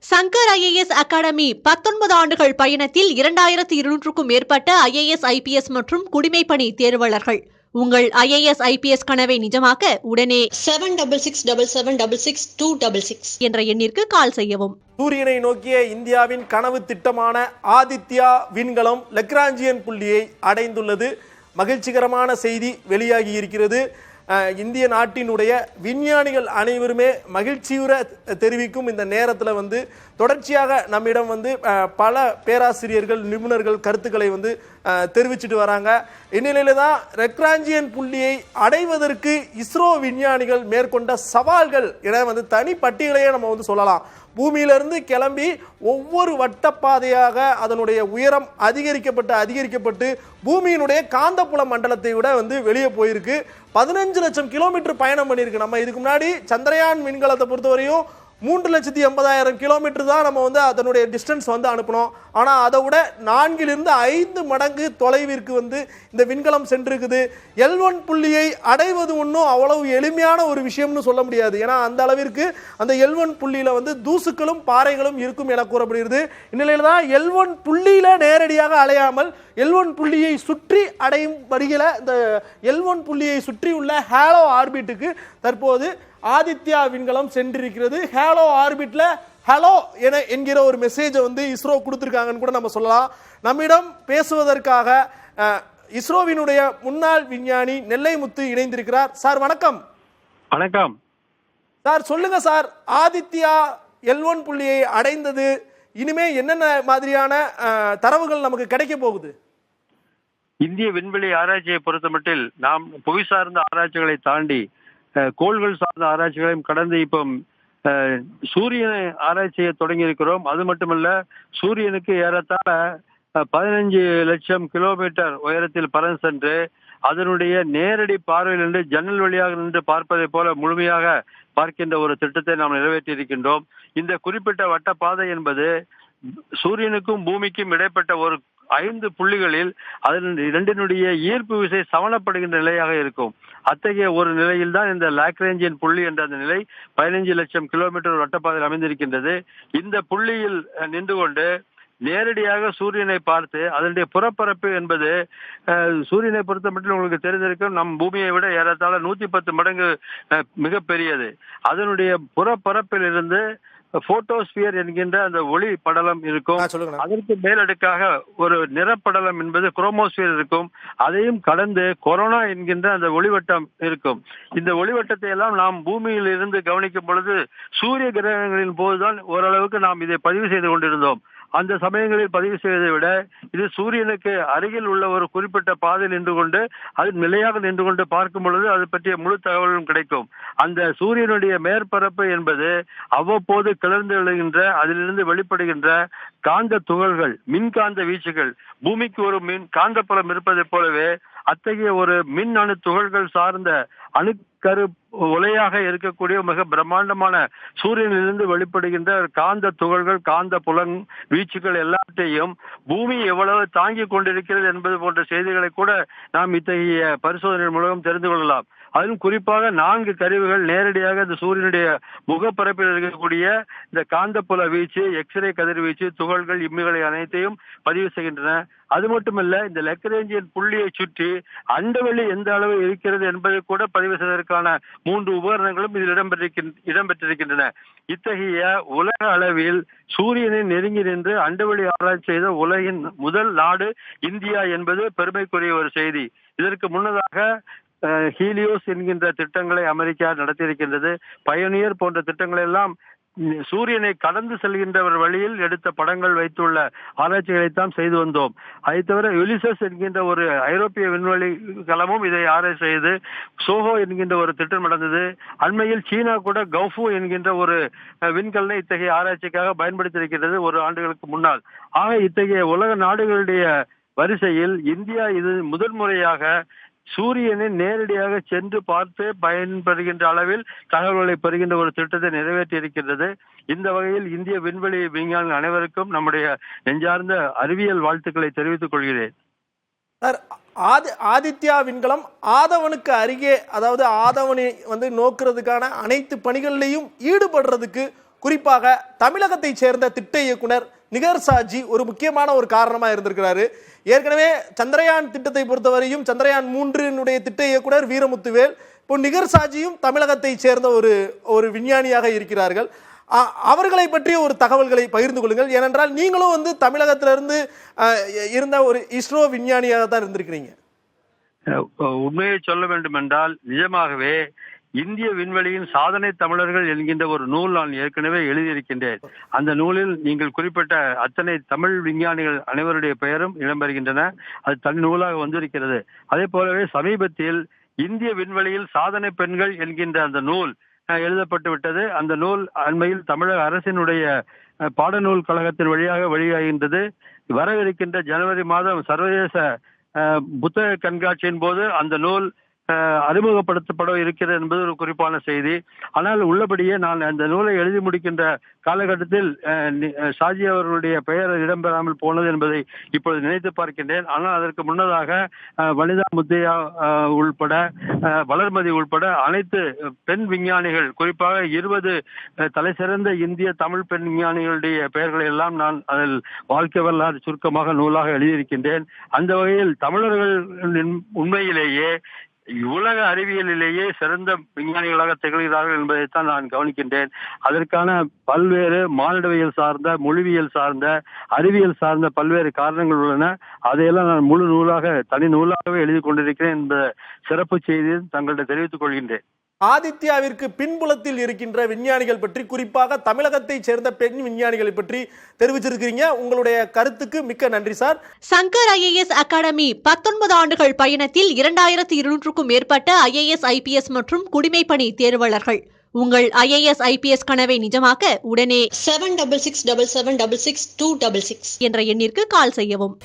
Shankar IAS academy 19 ஆண்டுகள் பயணத்தில் 2200க்கும் மேற்பட்ட IAS IPS மற்றும் குடிமைப்பணி தேர்வாளர்கள். உங்கள் IAS IPS கனவை நிஜமாக்க உடனே 7677666266 என்ற எண்ணிற்கு கால் செய்யவும். சூரியனை நோக்கிய இந்தியாவின் கனவு திட்டமான ஆதித்யா விண்கலம் லக்ராஞ்சியன் புள்ளியை அடைந்துள்ளது. மகிழ்ச்சிகரமான செய்தி வெளியாகி இருக்கிறது. இந்திய நாட்டினுடைய விஞ்ஞானிகள் அனைவருமே மகிழ்ச்சியுற தெரிவிக்கும் இந்த நேரத்தில் தொடர்ச்சியாக நம்மிடம் பல பேராசிரியர்கள் நிபுணர்கள் கருத்துக்களை தெரிவிச்சுட்டு வராங்க. இந்நிலையில தான் லக்ராஞ்சியன் புள்ளியை அடைவதற்கு இஸ்ரோ விஞ்ஞானிகள் மேற்கொண்ட சவால்கள் என தனி பட்டியலையே நம்ம சொல்லலாம். பூமியிலிருந்து கிளம்பி ஒவ்வொரு வட்டப்பாதையாக அதனுடைய உயரம் அதிகரிக்கப்பட்டு பூமியினுடைய காந்தப்புல மண்டலத்தை விட வெளியே போயிருக்கு. 15 லட்சம் கிலோமீட்டர் பயணம் பண்ணியிருக்கு. நம்ம இதுக்கு முன்னாடி சந்திரயான் விண்கலத்தை பொறுத்தவரையும் 3,80,000 கிலோமீட்டர் தான் நம்ம அதனுடைய டிஸ்டன்ஸ் அனுப்பணும். ஆனால் அதை விட 4 to 5 மடங்கு தொலைவிற்கு இந்த விண்கலம் சென்றிருக்குது. L1 புள்ளியை அடைவது ஒன்றும் அவ்வளவு எளிமையான ஒரு விஷயம்னு சொல்ல முடியாது. ஏன்னா அந்த அளவிற்கு அந்த L1 புள்ளியில தூசுக்களும் பாறைகளும் இருக்கும் என கூறப்படுகிறது. இந்நிலையில தான் L1 புள்ளியில நேரடியாக அலையாமல் L1 புள்ளியை சுற்றி அடையும் வழியில் இந்த L1 புள்ளியை சுற்றி உள்ள ஹேலோ ஆர்பிட்டுக்கு தற்போது ஆதித்யா விண்கலம் சென்றிருக்கிறது. ஹேலோ ஆர்பிட்ல ஹலோ என்கிற ஒரு மெசேஜை இஸ்ரோ கொடுத்திருக்காங்கன்னு கூட நம்ம சொல்லலாம். நம்மிடம் பேசுவதற்காக இஸ்ரோவினுடைய முன்னாள் விஞ்ஞானி நெல்லை முத்து இணைந்திருக்கிறார். சார் வணக்கம். வணக்கம் சார். சொல்லுங்க சார், ஆதித்யா L1 புள்ளியை அடைந்தது. இனிமே என்னென்ன மாதிரியான தரவுகள் நமக்கு கிடைக்க போகுது? இந்திய விண்வெளி ஆராய்ச்சியை பொறுத்தமட்டில் நாம் புவி சார்ந்த ஆராய்ச்சிகளை தாண்டி கோள்கள் சார்ந்த ஆராய்ச்சிகளையும் கடந்து இப்போ சூரியனை ஆராய்ச்சி செய்ய தொடங்கி இருக்கிறோம். அது மட்டுமல்ல, சூரியனுக்கு ஏறத்தாழ 15 லட்சம் கிலோமீட்டர் உயரத்தில் பறந்து சென்று அதனுடைய நேரடி பார்வையில் நின்று ஜன்னல் வழியாக நின்று பார்ப்பதை போல முழுமையாக பார்க்கின்ற ஒரு திட்டத்தை நாம் நிறைவேற்றி இருக்கின்றோம். இந்த குறிப்பிட்ட வட்ட பாதை என்பது சூரியனுக்கும் பூமிக்கும் இடைப்பட்ட ஒரு 5 புள்ளிகளில் அதன் இரண்டினுடைய ஈர்ப்பு விசை சமணப்படுகின்ற நிலையாக இருக்கும். அத்தகைய ஒரு நிலையில் தான் இந்த லாக்ரேஞ்சியன் புள்ளி என்ற அந்த நிலை 15 லட்சம் கிலோமீட்டர் வட்டப்பாதையில் அமைந்திருக்கின்றது. இந்த புள்ளியில் நின்று கொண்டு நேரடியாக சூரியனை பார்த்து அதனுடைய புறப்பரப்பு என்பது சூரியனை பொறுத்த மட்டும் உங்களுக்கு தெரிந்திருக்கும், நம் பூமியை விட ஏறத்தாழ 110 மடங்கு மிக பெரியது. அதனுடைய புறப்பரப்பில் இருந்து போட்டோஸ்பியர் என்கின்ற அந்த ஒளி படலம் இருக்கும். அதற்கு மேலடுக்காக ஒரு நிறப்படலம் என்பது குரோமோஸ்பியர் இருக்கும். அதையும் கடந்து கொரோனா என்கின்ற அந்த ஒளிவட்டம் இருக்கும். இந்த ஒளிவட்டத்தை எல்லாம் நாம் பூமியில் இருந்து கவனிக்கும் பொழுது சூரிய கிரகங்களின் போதுதான் ஓரளவுக்கு நாம் இதை பதிவு செய்து கொண்டிருந்தோம். அந்த சமயங்களில் பதிவு செய்வதை விட இது சூரியனுக்கு அருகில் உள்ள ஒரு குறிப்பிட்ட பாதையில் நின்று கொண்டு அது நிலையாக நின்று கொண்டு பார்க்கும் பொழுது அது பற்றிய முழு தகவலும் கிடைக்கும். அந்த சூரியனுடைய மேற்பரப்பு என்பது அவ்வப்போது கிளர்ந்து எழுகின்ற அதிலிருந்து வெளிப்படுகின்ற காந்த துகள்கள், மின்காந்த வீச்சுகள், பூமிக்கு ஒரு காந்தப்புலம் இருப்பதை போலவே அத்தகைய ஒரு மின் அணு துகள்கள் சார்ந்த அணுக்கரு உலையாக இருக்கக்கூடிய மிக பிரம்மாண்டமான சூரியனிலிருந்து வெளிப்படுகின்ற காந்த துகள்கள், காந்த புலன் வீச்சுகள் எல்லாத்தையும் பூமி எவ்வளவு தாங்கி கொண்டிருக்கிறது என்பது போன்ற செய்திகளை கூட நாம் இத்தகைய பரிசோதனை மூலம் தெரிந்து கொள்ளலாம். அதிலும் குறிப்பாக 4 கருவிகள் நேரடியாக இந்த சூரியனுடைய முகப்பரப்பில் இருக்கக்கூடிய இந்த காந்தப்புல வீச்சு, எக்ஸ்ரே கதிர்வீச்சு, துகள்கள், இம்மிகளை அனைத்தையும் பதிவு செய்கின்றன. அது மட்டுமல்ல, இந்த லக்ரேஞ்சியன் புள்ளியை சுற்றி அண்டவெளி எந்த அளவு இருக்கிறது என்பதை கூட பதிவு செய்வதற்கான 3 உபகரணங்களும் இதில் இடம்பெற்றிருக்கின்றன. இத்தகைய உலக அளவில் சூரியனை நெருங்கி நின்று அண்டவெளி ஆராய்ச்சி செய்த உலகின் முதல் நாடு இந்தியா என்பது பெருமைக்குரிய ஒரு செய்தி. இதற்கு முன்னதாக ஹீலியோஸ் என்கின்ற திட்டங்களை அமெரிக்கா நடத்தியிருக்கின்றது. பயோனியர் போன்ற திட்டங்களை எல்லாம் சூரியனை கடந்து செல்கின்ற ஒரு வழியில் எடுத்த படங்கள் வைத்துள்ள ஆராய்ச்சிகளைத்தான் செய்து வந்தோம். அதை தவிர யுலிசஸ் என்கின்ற ஒரு ஐரோப்பிய விண்வெளி கலமும் இதை ஆராய்ச்சி செய்து சோஹோ என்கின்ற ஒரு திட்டம் நடந்தது. அண்மையில் சீனா கூட கௌஃபு என்கின்ற ஒரு விண்கலனை இத்தகைய ஆராய்ச்சிக்காக பயன்படுத்தியிருக்கிறது ஒரு ஆண்டுகளுக்கு முன்னால். ஆக இத்தகைய உலக நாடுகளுடைய வரிசையில் இந்தியா இது முதல் முறையாக சூரியனை நேரடியாக சென்று பார்த்து பயன்பெறுகின்ற அளவில் தகவல்களை பெறுகின்ற ஒரு திட்டத்தை நிறைவேற்றி இருக்கின்றது. இந்த வகையில் இந்திய விண்வெளி விஞ்ஞானிகள் அனைவருக்கும் நம்முடைய நெஞ்சார்ந்த அறிவியல் வாழ்த்துக்களை தெரிவித்துக் கொள்கிறேன். ஆதித்யா விண்கலம் ஆதவனுக்கு அருகே, அதாவது ஆதவனை நோக்குறதுக்கான அனைத்து பணிகளிலையும் ஈடுபடுறதுக்கு குறிப்பாக தமிழகத்தை சேர்ந்த திட்ட இயக்குனர் நிகர் சாஜி ஒரு முக்கியமான ஒரு காரணமா இருந்திருக்கிறாரு. ஏற்கனவே சந்திரயான் திட்டத்தை பொறுத்தவரையும் சந்திரயான் 3 திட்ட இயக்குனர் வீரமுத்துவேல், இப்போ நிகர் சாஜியும் தமிழகத்தை சேர்ந்த ஒரு விஞ்ஞானியாக இருக்கிறார்கள். அவர்களை பற்றிய ஒரு தகவல்களை பகிர்ந்து கொள்ளுங்கள். ஏனென்றால் நீங்களும் தமிழகத்திலிருந்து இருந்த ஒரு இஸ்ரோ விஞ்ஞானியாக தான் இருந்திருக்கிறீங்க. உண்மையை சொல்ல வேண்டும் என்றால் நிஜமாகவே இந்திய விண்வெளியின் சாதனை தமிழர்கள் என்கின்ற ஒரு நூல் நான் ஏற்கனவே எழுதியிருக்கின்றேன். அந்த நூலில் நீங்கள் குறிப்பிட்ட அத்தனை தமிழ் விஞ்ஞானிகள் அனைவருடைய பெயரும் இடம்பெறுகின்றன. அது தனி நூலாக வந்திருக்கிறது. அதே போலவே சமீபத்தில் இந்திய விண்வெளியில் சாதனை பெண்கள் என்கின்ற அந்த நூல் எழுதப்பட்டு விட்டது. அந்த நூல் அண்மையில் தமிழக அரசினுடைய பாடநூல் கழகத்தின் வழியாக வெளியாகின்றது. வரவிருக்கின்ற ஜனவரி மாதம் சர்வதேச புத்தக கண்காட்சியின் போது அந்த நூல் அறிமுகப்படுத்தப்பட இருக்கிறது என்பது ஒரு குறிப்பான செய்தி. ஆனால் உள்ளபடியே நான் அந்த நூலை எழுதி முடிக்கின்ற காலகட்டத்தில் ஷாஜி அவர்களுடைய பெயர் இடம்பெறாமல் போனது என்பதை இப்பொழுது நினைத்து பார்க்கின்றேன். ஆனால் அதற்கு முன்னதாக வனிதா முத்தையா உள்பட வளர்மதி உள்பட அனைத்து பெண் விஞ்ஞானிகள், குறிப்பாக 20 தலைசிறந்த இந்திய தமிழ் பெண் விஞ்ஞானிகளுடைய பெயர்களை எல்லாம் நான் அதில் வாழ்க்கை வரலாறு சுருக்கமாக நூலாக எழுதியிருக்கின்றேன். அந்த வகையில் தமிழர்கள் உண்மையிலேயே உலக அறிவியலிலேயே சிறந்த விஞ்ஞானிகளாக திகழ்கிறார்கள் என்பதைத்தான் நான் கவனிக்கின்றேன். அதற்கான பல்வேறு மானிடவியல் சார்ந்த, மொழிவியல் சார்ந்த, அறிவியல் சார்ந்த பல்வேறு காரணங்கள் உள்ளன. அதையெல்லாம் நான் முழு நூலாக தனி நூலாகவே எழுதி கொண்டிருக்கிறேன் என்ற சிறப்பு செய்தியை தங்களிடம் தெரிவித்துக் கொள்கின்றேன். ஆதித்யாவிற்கு பின்புலத்தில் இருக்கின்ற விஞ்ஞானிகள் பற்றி, குறிப்பாக தமிழகத்தை சேர்ந்த பெண் விஞ்ஞானிகளை பற்றி தெரிவிச்சிருக்கிறீங்க. உங்களுடைய கருத்துக்கு மிக்க நன்றி சார். சங்கர் IAS அகாடமி 19 ஆண்டுகள் பயணத்தில் 2200க்கும் மேற்பட்ட IAS IPS மற்றும் குடிமைப்பணி தேர்வாளர்கள். உங்கள் IAS IPS கனவை நிஜமாக்க உடனே 7667766266 என்ற எண்ணிற்கு கால் செய்யவும்.